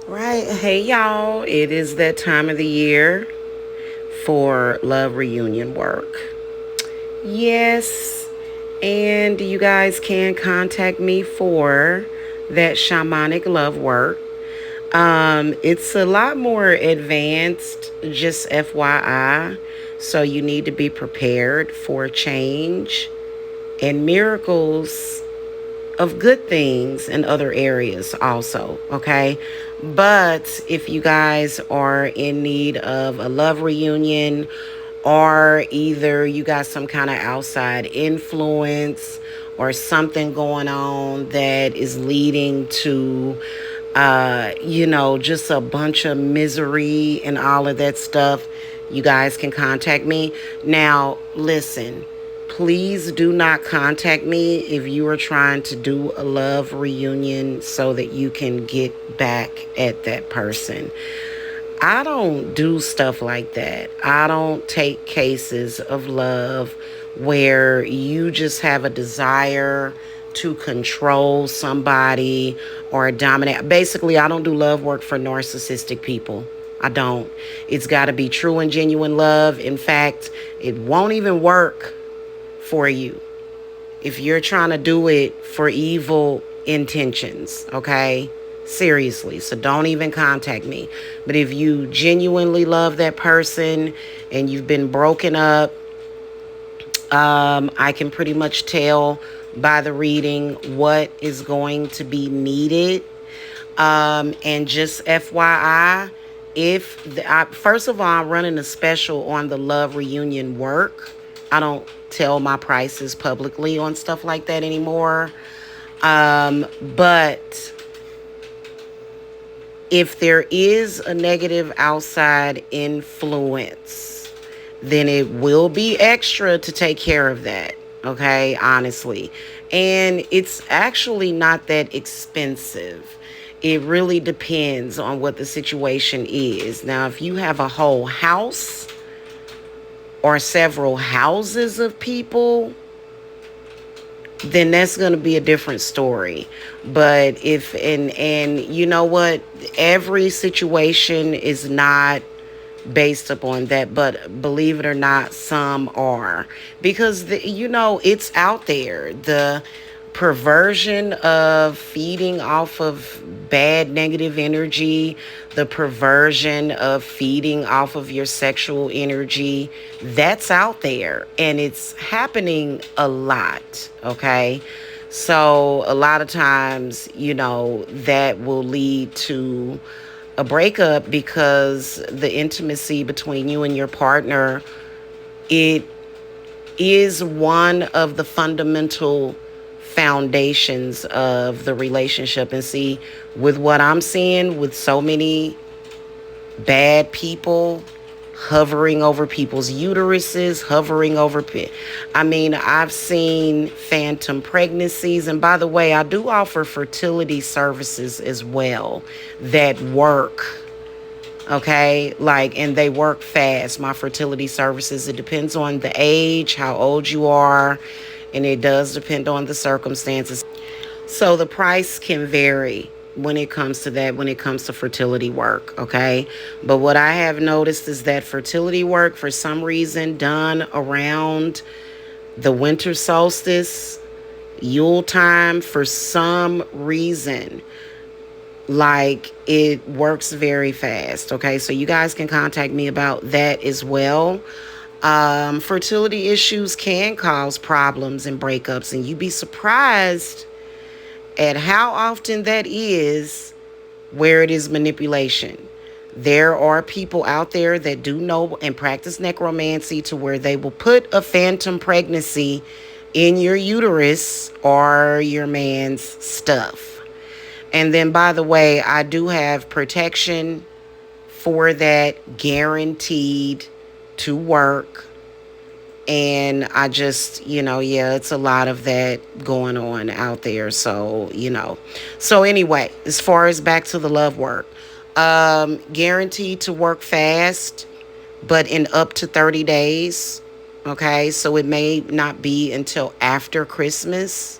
Right. Hey, y'all. It is that time of the year for love reunion work. Yes. And you guys can contact me for that shamanic love work. It's a lot more advanced, just FYI. So you need to be prepared for change and miracles of good things in other areas also, okay? But if you guys are in need of a love reunion, or either you got some kind of outside influence or something going on that is leading to just a bunch of misery and all of that stuff, you guys can contact me. Now, listen, please do not contact me if you are trying to do a love reunion so that you can get back at that person. I don't do stuff like that. I don't take cases of love where you just have a desire to control somebody or dominate. Basically, I don't do love work for narcissistic people. I don't. It's got to be true and genuine love. In fact, it won't even work for you if you're trying to do it for evil intentions, okay? Seriously. So don't even contact me. But if you genuinely love that person and you've been broken up, I can pretty much tell by the reading what is going to be needed. And just FYI, first of all, I'm running a special on the love reunion work. I don't tell my prices publicly on stuff like that anymore. But if there is a negative outside influence, then it will be extra to take care of that. Okay, honestly. And it's actually not that expensive. It really depends on what the situation is. Now, if you have a whole house or several houses of people, then that's going to be a different story. But if and you know what, every situation is not based upon that, but believe it or not, some are, because it's out there. The perversion of feeding off of bad negative energy, the perversion of feeding off of your sexual energy, that's out there and it's happening a lot, okay? So a lot of times, that will lead to a breakup because the intimacy between you and your partner, it is one of the fundamental foundations of the relationship. And see, with what I'm seeing with so many bad people hovering over people's uteruses, hovering over I've seen phantom pregnancies. And by the way, I do offer fertility services as well that work. Okay, and they work fast. My fertility services, it depends on the age, how old you are, and it does depend on the circumstances. So the price can vary when it comes to that, when it comes to fertility work, okay? But what I have noticed is that fertility work, for some reason, done around the winter solstice, Yule time, for some reason, it works very fast, okay? So you guys can contact me about that as well. Fertility issues can cause problems and breakups, and you'd be surprised at how often that is where it is manipulation. There are people out there that do know and practice necromancy to where they will put a phantom pregnancy in your uterus or your man's stuff. And then, by the way, I do have protection for that, guaranteed to work. And I just, it's a lot of that going on out there. So, So anyway, as far as back to the love work, guaranteed to work fast, but in up to 30 days. Okay. So it may not be until after Christmas.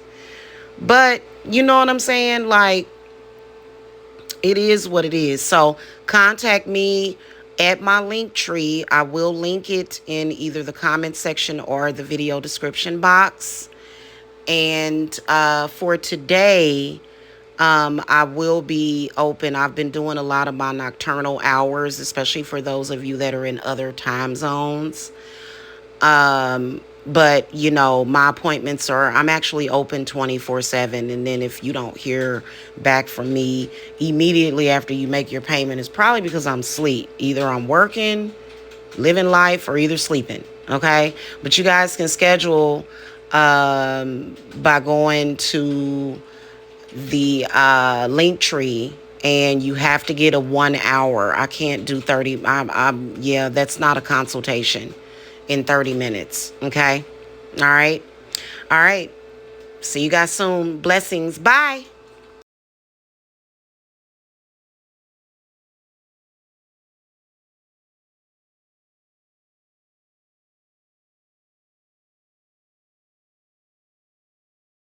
But you know what I'm saying? It is what it is. So contact me at my link tree. I will link it in either the comment section or the video description box. And for today, I will be open. I've been doing a lot of my nocturnal hours, especially for those of you that are in other time zones. But you know, my appointments are, I'm actually open 24/7. And then if you don't hear back from me immediately after you make your payment, it's probably because I'm asleep. Either I'm working, living life, or either sleeping. Okay. But you guys can schedule by going to the link tree, and you have to get a 1 hour. I can't do 30. Yeah, that's not a consultation in 30 minutes. Okay. All right. All right. See you guys soon. Blessings. Bye.